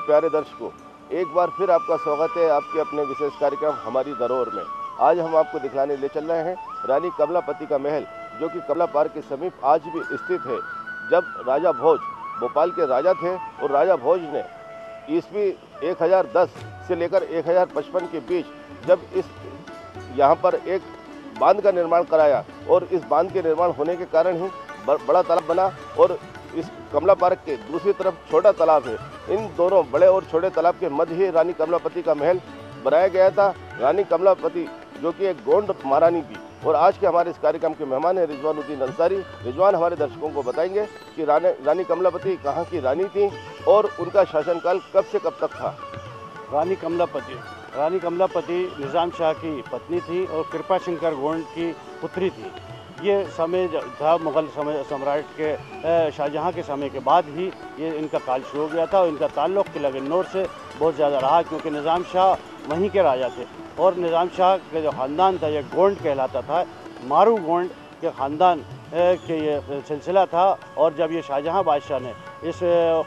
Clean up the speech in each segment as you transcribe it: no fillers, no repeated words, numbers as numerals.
प्यारे दर्शकों, एक बार फिर आपका स्वागत है आपके अपने विशेष कार्यक्रम हमारी धरोहर में। आज हम आपको दिखलाने ले चल रहे हैं रानी कमलापति का महल, जो कि कमला पार्क के समीप आज भी स्थित है। जब राजा भोज भोपाल के राजा थे और राजा भोज ने ईस्वी 1010 से लेकर 1055 के बीच जब यहाँ पर एक बांध का निर्माण कराया और इस बांध के निर्माण होने के कारण ही बड़ा तालाब बना और इस कमला पार्क के दूसरी तरफ छोटा तालाब है। इन दोनों बड़े और छोटे तालाब के मध्य ही रानी कमलापति का महल बनाया गया था। रानी कमलापति जो कि एक गोंड महारानी थी और आज के हमारे इस कार्यक्रम के मेहमान है रिजवानुद्दीन अंसारी। रिजवान हमारे दर्शकों को बताएंगे कि रानी कमलापति कहाँ की रानी थी और उनका शासनकाल कब से कब तक था। रानी कमलापति निज़ाम शाह की पत्नी थी और कृपा शंकर गोंड की पुत्री थी। ये समय था मुग़ल सम्राट के शाहजहाँ के समय के बाद ही ये इनका काल शुरू हो गया था और इनका ताल्लुक़ किला गन्नौर से बहुत ज़्यादा रहा, क्योंकि निज़ाम शाह वहीं के राजा थे और निज़ाम शाह का जो ख़ानदान था ये गोंड कहलाता था। मारू गोंड के ख़ानदान के ये सिलसिला था और जब ये शाहजहाँ बादशाह ने इस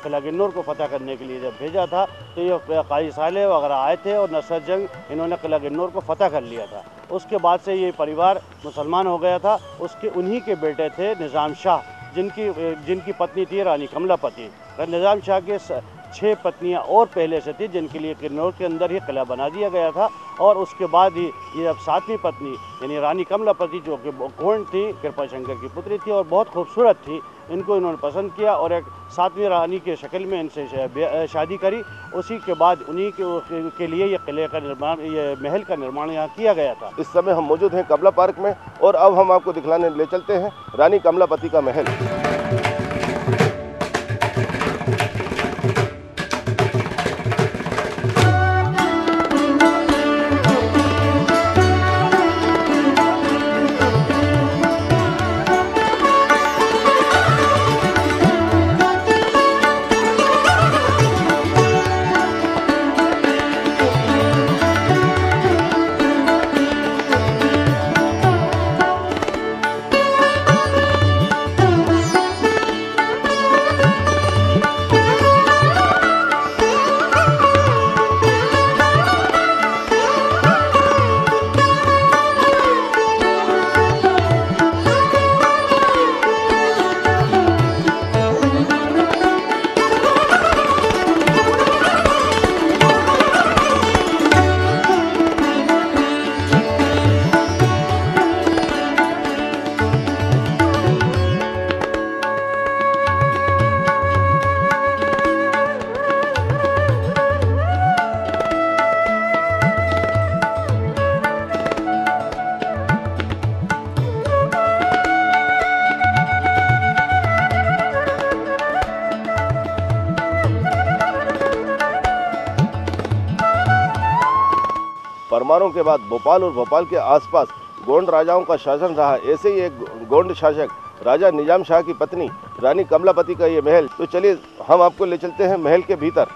किला गन्नौर को फ़तह करने के लिए जब भेजा था तो ये काजी साले वगैरह आए थे और नसर जंग इन्होंने किला गन्नौर को फ़तह कर लिया था। उसके बाद से ये परिवार मुसलमान हो गया था। उन्हीं के बेटे थे निज़ाम शाह, जिनकी पत्नी थी रानी कमलापति। निज़ाम शाह के 6 पत्नियां और पहले से थी, जिनके लिए किन्नौर के अंदर ही किला बना दिया गया था और उसके बाद ही ये अब 7वीं पत्नी यानी रानी कमलापति जो कि गोंड थी, कृपा शंकर की पुत्री थी और बहुत खूबसूरत थी, इनको इन्होंने पसंद किया और एक 7वीं रानी के शक्ल में इनसे शादी करी। उसी के बाद उन्हीं के लिए ये किले का निर्माण, ये महल का निर्माण यहाँ किया गया था। इस समय हम मौजूद हैं कमला पार्क में और अब हम आपको दिखलाने ले चलते हैं रानी कमलापति का महल। परमारों के बाद भोपाल और भोपाल के आसपास गोंड राजाओं का शासन रहा। ऐसे ही एक गोंड शासक राजा निज़ाम शाह की पत्नी रानी कमलापति का ये महल। तो चलिए हम आपको ले चलते हैं महल के भीतर।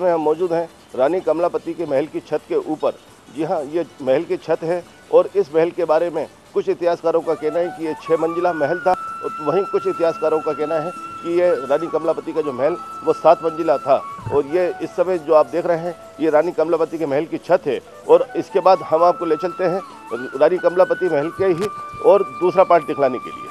समय हम मौजूद हैं रानी कमलापति के महल की छत के ऊपर। जी हाँ, ये महल की छत है और इस महल के बारे में कुछ इतिहासकारों का कहना है कि ये 6 मंजिला महल था, और वहीं कुछ इतिहासकारों का कहना है कि ये रानी कमलापति का जो महल वो 7 मंजिला था। और ये इस समय जो आप देख रहे हैं ये रानी कमलापति के महल की छत है। और इसके बाद हम आपको ले चलते हैं रानी कमलापति महल के ही और दूसरा पार्ट दिखलाने के लिए।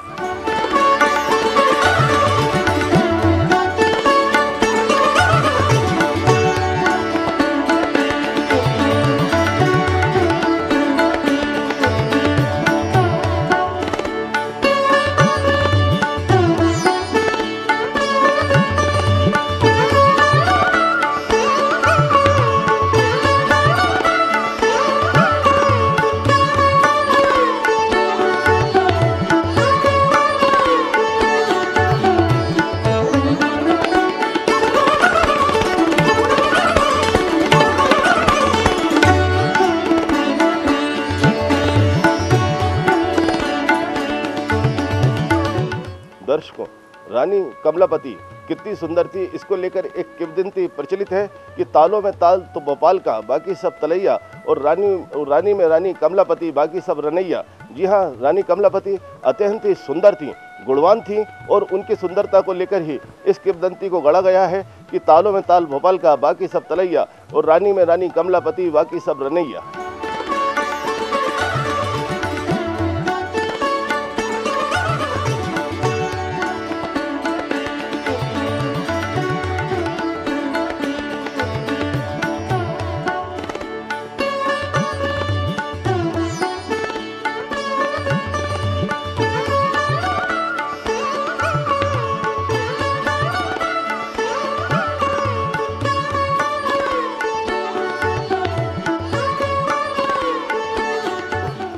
दर्शकों, रानी कमलापति कितनी सुंदर थी, इसको लेकर एक किंवदंती प्रचलित है कि तालों में ताल तो भोपाल का, बाकी सब तलैया, और रानी में रानी कमलापति, बाकी सब रनैया। जी हाँ, रानी कमलापति अत्यंत ही सुंदर थी, गुणवान थी, और उनकी सुंदरता को लेकर ही इस किंवदंती को गढ़ा गया है कि तालों में ताल भोपाल का, बाकी सब तलैया, और रानी में रानी कमलापति, बाकी सब रनैया।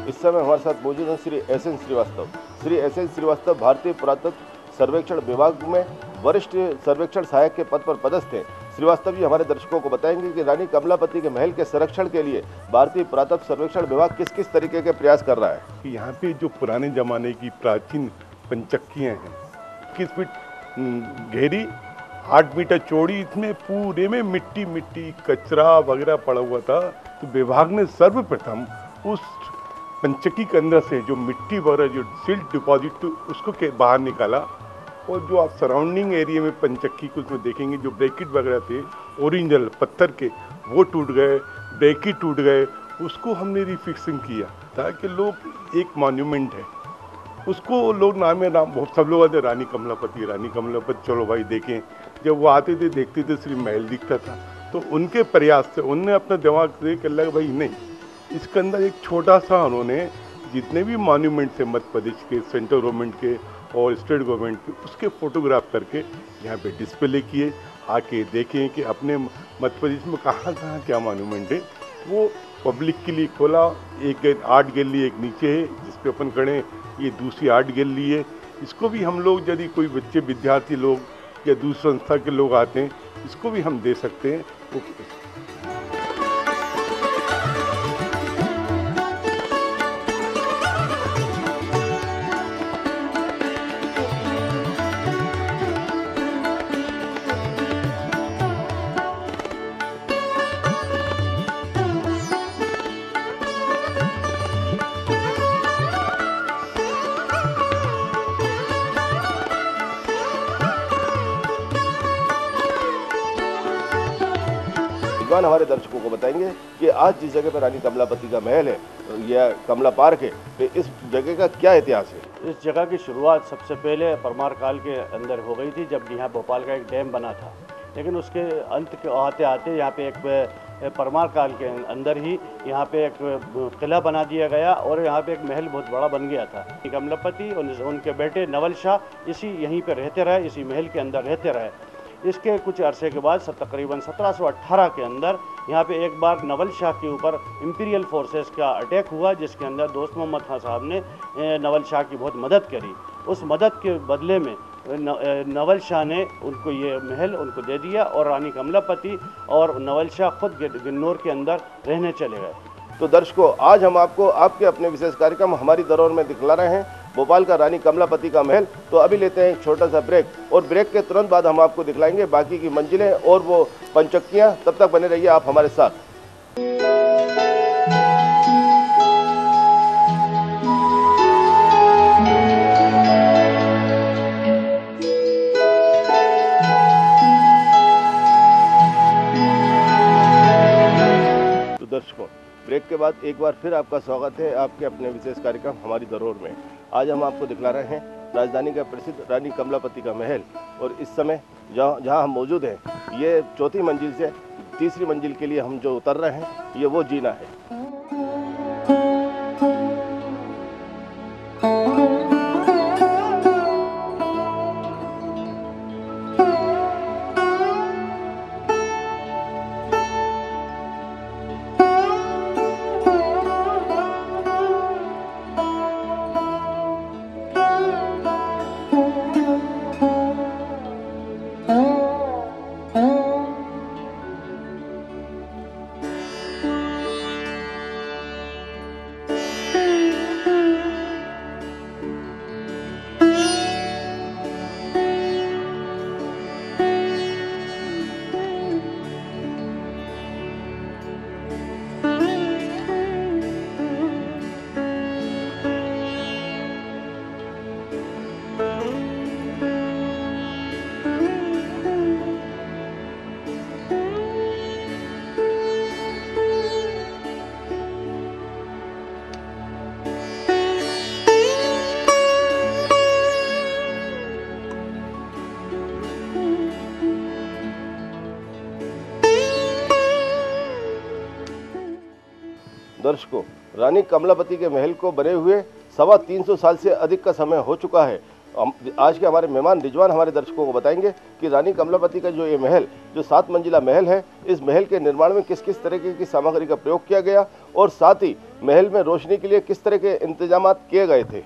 इस समय हमारे साथ मौजूद हैं श्री एस.एन. श्रीवास्तव। श्री एस.एन. श्रीवास्तव भारतीय पुरातत्व सर्वेक्षण विभाग में वरिष्ठ सर्वेक्षण सहायक के पद पर पदस्थ हैं। श्रीवास्तव जी हमारे दर्शकों को बताएंगे कि रानी कमलापति के महल के संरक्षण के लिए भारतीय पुरातत्व सर्वेक्षण विभाग किस किस तरीके के प्रयास कर रहा है। यहाँ पे जो पुराने जमाने की प्राचीन पंचक्कियाँ हैं, 21 फीट गहरी, 8 मीटर चौड़ी, इसमें पूरे में मिट्टी कचरा वगैरह पड़ा हुआ था। तो विभाग ने सर्वप्रथम उस पंचक्की के अंदर से जो मिट्टी वगैरह, जो सिल्ट डिपॉजिट, उसको के बाहर निकाला। और जो आप सराउंडिंग एरिया में पंचक्की को उसमें देखेंगे, जो ब्रैकेट वगैरह थे ओरिजिनल पत्थर के, वो टूट गए, ब्रैकेट टूट गए, उसको हमने रिफिक्सिंग किया ताकि लोग, एक मॉन्यूमेंट है उसको लोग नाम बहुत सब लोग आते रानी कमलापति, चलो भाई देखें। जब वो आते थे देखते थे सिर्फ महल दिखता था। तो उनके प्रयास से उनने अपना दिमाग से कर लगा भाई नहीं, इसके अंदर एक छोटा सा उन्होंने जितने भी मॉन्यूमेंट्स हैं मध्य प्रदेश के, सेंट्रल गवर्नमेंट के और स्टेट गवर्नमेंट के, उसके फोटोग्राफ करके यहाँ पे डिस्प्ले किए। आके देखें कि अपने मध्य प्रदेश में कहाँ कहाँ क्या मॉन्यूमेंट है। वो पब्लिक के लिए खोला। एक आर्ट गैलरी एक नीचे है जिस पे अपन खड़े, ये दूसरी आर्ट गैलरी है। इसको भी हम लोग, यदि कोई बच्चे विद्यार्थी लोग या दूसरी संस्था के लोग आते हैं, इसको भी हम दे सकते हैं। विद्वान हमारे दर्शकों को बताएंगे कि आज जिस जगह पर रानी कमलापति का महल है या कमला पार्क है, तो इस जगह का क्या इतिहास है। इस जगह की शुरुआत सबसे पहले परमार काल के अंदर हो गई थी, जब यहाँ भोपाल का एक डैम बना था। लेकिन उसके अंत के आते आते यहाँ पे एक परमार काल के अंदर ही यहाँ पे एक किला बना दिया गया और यहाँ पे एक महल बहुत बड़ा बन गया था। कमलापति और उनके बेटे नवल शाह यहीं पे रहते रहे, इसी महल के अंदर रहते रहे। इसके कुछ अरसे के बाद तकरीबन 1718 के अंदर यहाँ पे एक बार नवल शाह के ऊपर इंपीरियल फोर्सेस का अटैक हुआ, जिसके अंदर दोस्त मोहम्मद खान साहब ने नवल शाह की बहुत मदद करी। उस मदद के बदले में नवल शाह ने उनको ये महल उनको दे दिया और रानी कमलापति और नवल शाह खुद गिन्नौर के अंदर रहने चले गए। तो दर्शकों, आज हम आपको आपके अपने विशेष कार्यक्रम हमारी धरोहर में दिखला रहे हैं भोपाल का रानी कमलापति का महल। तो अभी लेते हैं एक छोटा सा ब्रेक और ब्रेक के तुरंत बाद हम आपको दिखलाएंगे बाकी की मंजिलें और वो पंचक्कियाँ। तब तक बने रहिए आप हमारे साथ। दर्शकों, ब्रेक के बाद एक बार फिर आपका स्वागत है आपके अपने विशेष कार्यक्रम हमारी धरोहर में। आज हम आपको दिखला रहे हैं राजधानी का प्रसिद्ध रानी कमलापति का महल। और इस समय जहां हम मौजूद हैं, ये चौथी मंजिल से तीसरी मंजिल के लिए हम जो उतर रहे हैं, ये वो जीना है। दर्शकों, रानी कमलापति के महल को बने हुए 350 साल से अधिक का समय हो चुका है। आज के हमारे मेहमान रिजवान हमारे दर्शकों को बताएंगे कि रानी कमलापति का जो ये महल, जो 7 मंजिला महल है, इस महल के निर्माण में किस किस तरीके की सामग्री का प्रयोग किया गया और साथ ही महल में रोशनी के लिए किस तरह के इंतजाम किए गए थे।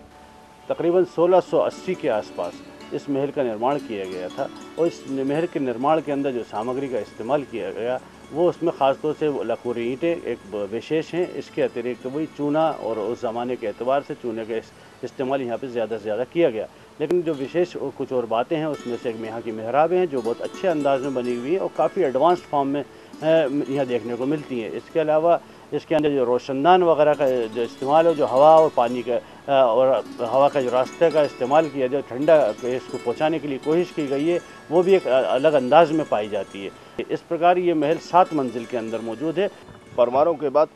तकरीबन 1680 के आसपास इस महल का निर्माण किया गया था और इस महल के निर्माण के अंदर जो सामग्री का इस्तेमाल किया गया वो उसमें ख़ासतौर से लकूरी ईंटें एक विशेष हैं। इसके अतिरिक्त वही चूना और उस ज़माने के एतबार से चूने का इस्तेमाल यहाँ पे ज़्यादा से ज़्यादा किया गया। लेकिन जो विशेष कुछ और बातें हैं उसमें से एक यहाँ की मेहराबें हैं जो बहुत अच्छे अंदाज में बनी हुई है और काफ़ी एडवांस्ड फॉर्म में यहाँ देखने को मिलती हैं। इसके अलावा इसके अंदर जो रोशनदान वगैरह का जो इस्तेमाल है, जो हवा और पानी का और हवा का जो रास्ते का इस्तेमाल किया, जो ठंडा इसको पहुँचाने के लिए कोशिश की गई है, वो भी एक अलग अंदाज में पाई जाती है। इस प्रकार ये महल 7 मंजिल के अंदर मौजूद है। परमारों के बाद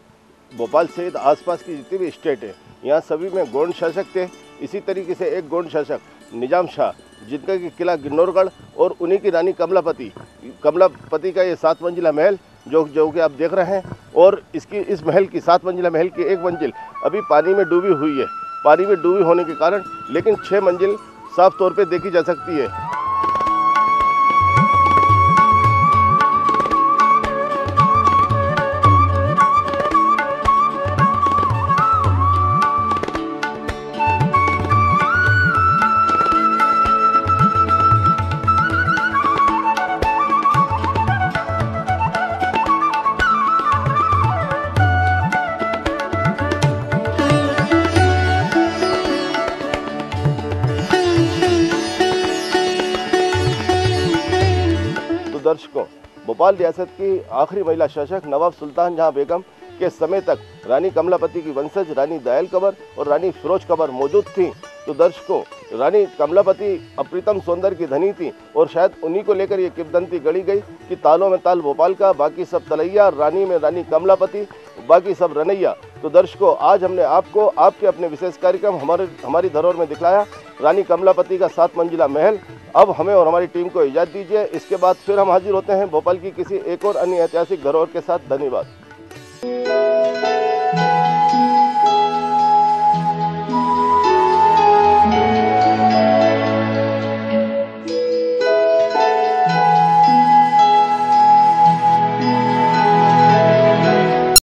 भोपाल सहित आसपास की जितनी भी स्टेट है, यहाँ सभी में गौंड शासक थे। इसी तरीके से एक गौंड शासक निजाम शाह, जिनका कि किला गिन्नौरगढ़ और उन्हीं की रानी कमलापति का ये 7 मंजिला महल जो कि आप देख रहे हैं। और इस महल की 7 मंजिला महल की एक मंजिल अभी पानी में डूबी हुई है। पानी में डूबी होने के कारण लेकिन 6 मंजिल साफ तौर पे देखी जा सकती है। दर्शकों, भोपाल रियासत की आखिरी महिला शासक नवाब सुल्तान जहां बेगम के समय तक रानी कमलापति की वंशज रानी दयाल कबर और रानी फिरोज कबर मौजूद थीं। तो दर्शकों, रानी कमलापति अप्रितम सौंदर्य की धनी थी और शायद उन्हीं को लेकर ये किंवदंती गढ़ी गई कि तालों में ताल भोपाल का, बाकी सब तलैया, रानी में रानी कमलापति, बाकी सब रनैया। तो दर्शकों, आज हमने आपको आपके अपने विशेष कार्यक्रम हमारी धरोहर में दिखलाया रानी कमलापति का 7 मंजिला महल। अब हमें और हमारी टीम को इजाज़त दीजिए। इसके बाद फिर हम हाजिर होते हैं भोपाल की किसी एक और अन्य ऐतिहासिक धरोहर के साथ। धन्यवाद।